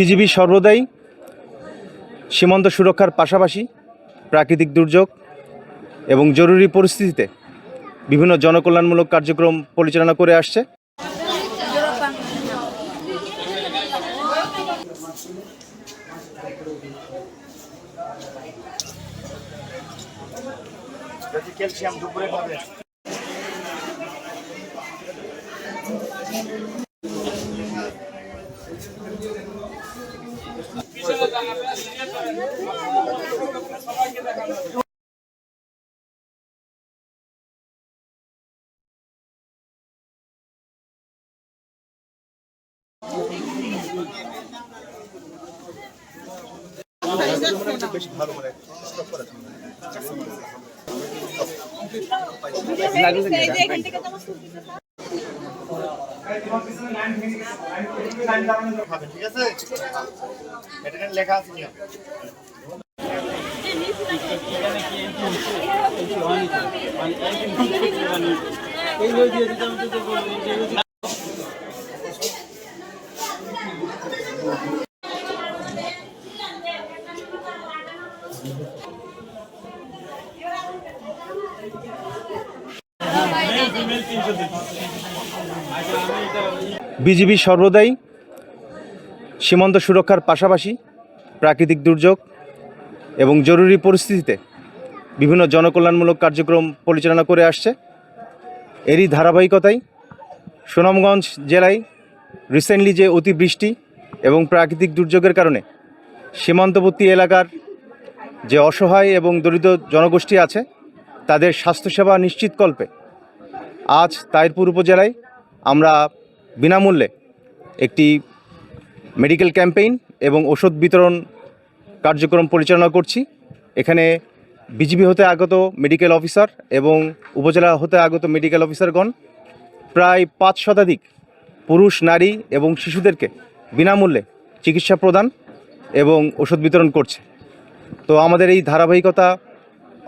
BGB সর্বদাই সীমান্ত সুরক্ষার পাশাপাশি প্রাকৃতিক দুর্যোগ এবং জরুরি পরিস্থিতিতে বিভিন্ন জনকল্যাণমূলক কার্যক্রম পরিচালনা করে আসছে। ঠিক আছে, এটা লেখা আছে কি? বিজিবি সর্বদাই সীমান্ত সুরক্ষার পাশাপাশি প্রাকৃতিক দুর্যোগ এবং জরুরি পরিস্থিতিতে বিভিন্ন জনকল্যাণমূলক কার্যক্রম পরিচালনা করে আসছে। এরই ধারাবাহিকতায় সুনামগঞ্জ জেলায় রিসেন্টলি যে অতিবৃষ্টি এবং প্রাকৃতিক দুর্যোগের কারণে সীমান্তবর্তী এলাকার যে অসহায় এবং দরিদ্র জনগোষ্ঠী আছে তাদের স্বাস্থ্যসেবা নিশ্চিতকল্পে আজ তাহিরপুর উপজেলায় আমরা বিনামূল্যে একটি মেডিকেল ক্যাম্পেইন এবং ওষুধ বিতরণ কার্যক্রম পরিচালনা করছি। এখানে বিজিবি হতে আগত মেডিকেল অফিসার এবং উপজেলা হতে আগত মেডিকেল অফিসারগণ প্রায় 5 শতাধিক পুরুষ, নারী এবং শিশুদেরকে বিনামূল্যে চিকিৎসা প্রদান এবং ওষুধ বিতরণ করছে। তো আমাদের এই ধারাবাহিকতা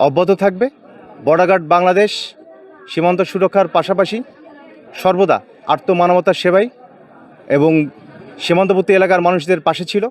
অব্যাহত থাকবে। বর্ডার গার্ড বাংলাদেশ সীমান্ত সুরক্ষার পাশাপাশি সর্বদা আর্ত মানবতার সেবায় এবং সীমান্তবর্তী এলাকার মানুষদের পাশে ছিল।